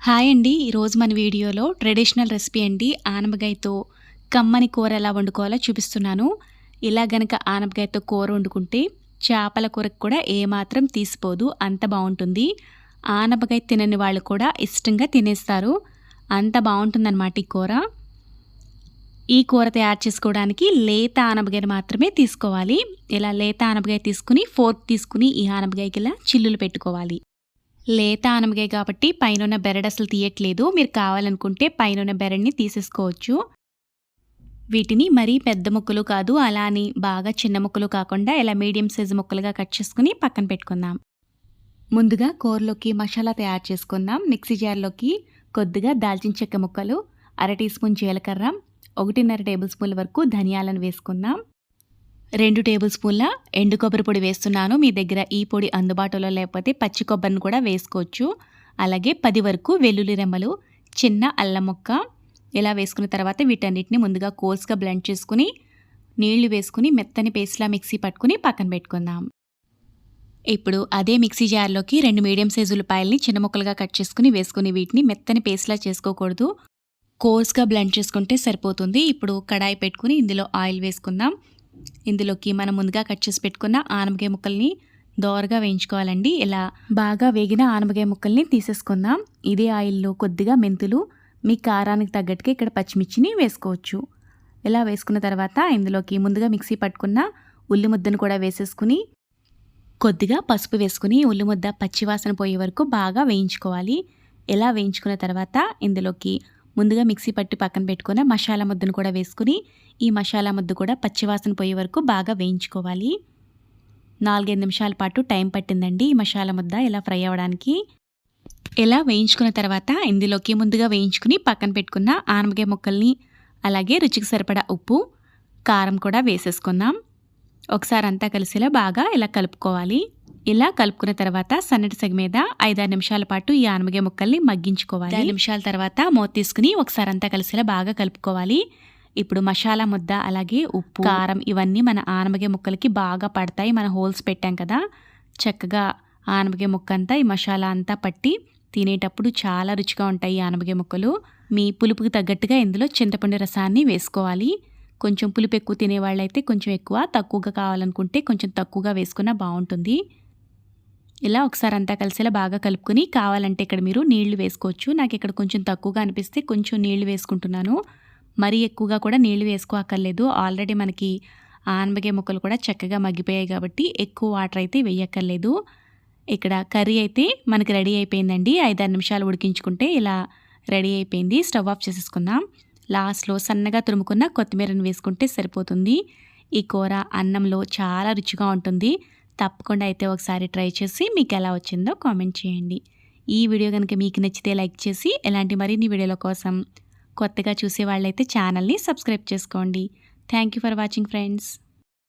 Hi అండి. ఈరోజు మన వీడియోలో ట్రెడిషనల్ రెసిపీ అండి. ఆనపకాయతో కమ్మని కూర ఎలా వండుకోవాలో చూపిస్తున్నాను. ఇలా గనక ఆనపకాయతో కూర వండుకుంటే చేపల కూరకు కూడా ఏమాత్రం తీసిపోదు, అంత బాగుంటుంది. ఆనపకాయ తినని వాళ్ళు కూడా ఇష్టంగా తినేస్తారు, అంత బాగుంటుందన్నమాట ఈ కూర. ఈ కూర తయారు చేసుకోవడానికి లేత ఆనపకాయను మాత్రమే తీసుకోవాలి. ఇలా లేత ఆనపకాయ తీసుకుని ఫోర్క్ తీసుకుని ఈ ఆనపకాయకి ఇలా చిల్లులు పెట్టుకోవాలి. లేత ఆనపకాయ కాబట్టి పైన బెరడు అసలు తీయట్లేదు. మీరు కావాలనుకుంటే పైన బెరడిని తీసేసుకోవచ్చు. వీటిని మరీ పెద్ద ముక్కలు కాదు, అలా అని బాగా చిన్న ముక్కలు కాకుండా ఇలా మీడియం సైజు ముక్కలుగా కట్ చేసుకుని పక్కన పెట్టుకుందాం. ముందుగా కూరలోకి మసాలా తయారు చేసుకుందాం. మిక్సీ జార్లోకి కొద్దిగా దాల్చిన చెక్క ముక్కలు, 1/2 టీ స్పూన్ జీలకర్ర, 1.5 టేబుల్ స్పూన్ల వరకు ధనియాలను వేసుకుందాం. 2 టేబుల్ స్పూన్ల ఎండు కొబ్బరి పొడి వేస్తున్నాను. మీ దగ్గర ఈ పొడి అందుబాటులో లేకపోతే పచ్చి కొబ్బరిని కూడా వేసుకోవచ్చు. అలాగే 10 వరకు వెల్లుల్లి రెమ్మలు, చిన్న అల్లం ముక్క ఇలా వేసుకున్న తర్వాత వీటన్నిటిని ముందుగా కోర్స్గా బ్లెండ్ చేసుకుని నీళ్లు వేసుకుని మెత్తని పేస్ట్లా మిక్సీ పట్టుకుని పక్కన పెట్టుకుందాం. ఇప్పుడు అదే మిక్సీ జార్లోకి 2 మీడియం సైజు ఉల్లిపాయల్ని చిన్న ముక్కలుగా కట్ చేసుకుని వేసుకుని వీటిని మెత్తని పేస్ట్లా చేసుకోకూడదు, కోర్స్గా బ్లెండ్ చేసుకుంటే సరిపోతుంది. ఇప్పుడు కడాయి పెట్టుకుని ఇందులో ఆయిల్ వేసుకుందాం. ఇందులోకి మనం ముందుగా కట్ చేసి పెట్టుకున్న ఆనపకాయ ముక్కల్ని దోరగా వేయించుకోవాలండి. ఇలా బాగా వేగిన ఆనపకాయ ముక్కల్ని తీసేసుకుందాం. ఇదే ఆయిల్లో కొద్దిగా మెంతులు, మీ కారానికి తగ్గట్టుగా ఇక్కడ పచ్చిమిర్చిని వేసుకోవచ్చు. ఇలా వేసుకున్న తర్వాత ఇందులోకి ముందుగా మిక్సీ పట్టుకున్న ఉల్లి ముద్దను కూడా వేసేసుకుని కొద్దిగా పసుపు వేసుకుని ఉల్లి ముద్ద పచ్చివాసన పోయే వరకు బాగా వేయించుకోవాలి. ఇలా వేయించుకున్న తర్వాత ఇందులోకి ముందుగా మిక్సీ పట్టి పక్కన పెట్టుకున్న మసాలా ముద్దను కూడా వేసుకుని ఈ మసాలా ముద్ద కూడా పచ్చివాసన పోయే వరకు బాగా వేయించుకోవాలి. 4-5 నిమిషాల పాటు టైం పట్టిందండి ఈ మసాలా ముద్ద ఇలా ఫ్రై అవ్వడానికి. ఇలా వేయించుకున్న తర్వాత ఇందులోకి ముందుగా వేయించుకుని పక్కన పెట్టుకున్న ఆనపకాయ ముక్కల్ని, అలాగే రుచికి సరిపడా ఉప్పు, కారం కూడా వేసేసుకుందాం. ఒకసారి అంతా కలిసేలా బాగా ఇలా కలుపుకోవాలి. ఇలా కలుపుకున్న తర్వాత సన్నటి సెగ మీద 5-6 నిమిషాల పాటు ఈ ఆనపకాయ ముక్కల్ని మగ్గించుకోవాలి. 5 నిమిషాల తర్వాత మూత తీసుకుని ఒకసారి అంతా కలిసేలా బాగా కలుపుకోవాలి. ఇప్పుడు మసాలా ముద్ద, అలాగే ఉప్పు, కారం ఇవన్నీ మన ఆనపకాయ ముక్కలకి బాగా పడతాయి. మనం హోల్స్ పెట్టాం కదా, చక్కగా ఆనపకాయ ముక్క అంతా ఈ మసాలా అంతా పట్టి తినేటప్పుడు చాలా రుచిగా ఉంటాయి ఈ ఆనపకాయ ముక్కలు. మీ పులుపుకి తగ్గట్టుగా ఇందులో చింతపండు రసాన్ని వేసుకోవాలి. కొంచెం పులుపు ఎక్కువ తినేవాళ్ళైతే కొంచెం ఎక్కువ, తక్కువగా కావాలనుకుంటే కొంచెం తక్కువగా వేసుకున్నా బాగుంటుంది. ఇలా ఒకసారి అంతా కలిసేలా బాగా కలుపుకొని కావాలంటే ఇక్కడ మీరు నీళ్లు వేసుకోవచ్చు. నాకు ఇక్కడ కొంచెం తక్కువగా అనిపిస్తే కొంచెం నీళ్లు వేసుకుంటున్నాను. మరీ ఎక్కువగా కూడా నీళ్లు వేసుకోక్కర్లేదు. ఆల్రెడీ మనకి ఆనపకాయ ముక్కలు కూడా చక్కగా మగ్గిపోయాయి కాబట్టి ఎక్కువ వాటర్ అయితే వేయక్కర్లేదు. ఇక్కడ కర్రీ అయితే మనకి రెడీ అయిపోయిందండి. 5-6 నిమిషాలు ఉడికించుకుంటే ఇలా రెడీ అయిపోయింది. స్టవ్ ఆఫ్ చేసేసుకుందాం. లాస్ట్లో సన్నగా తురుముకున్న కొత్తిమీరను వేసుకుంటే సరిపోతుంది. ఈ కూర అన్నంలో చాలా రుచిగా ఉంటుంది. తప్పకుండా అయితే ఒకసారి ట్రై చేసి మీకు ఎలా వచ్చిందో కామెంట్ చేయండి. ఈ వీడియో కనుక మీకు నచ్చితే లైక్ చేసి ఇలాంటి మరిన్ని వీడియోల కోసం కొత్తగా చూసే వాళ్ళైతే ఛానల్ని సబ్స్క్రైబ్ చేసుకోండి. Thank you for watching friends.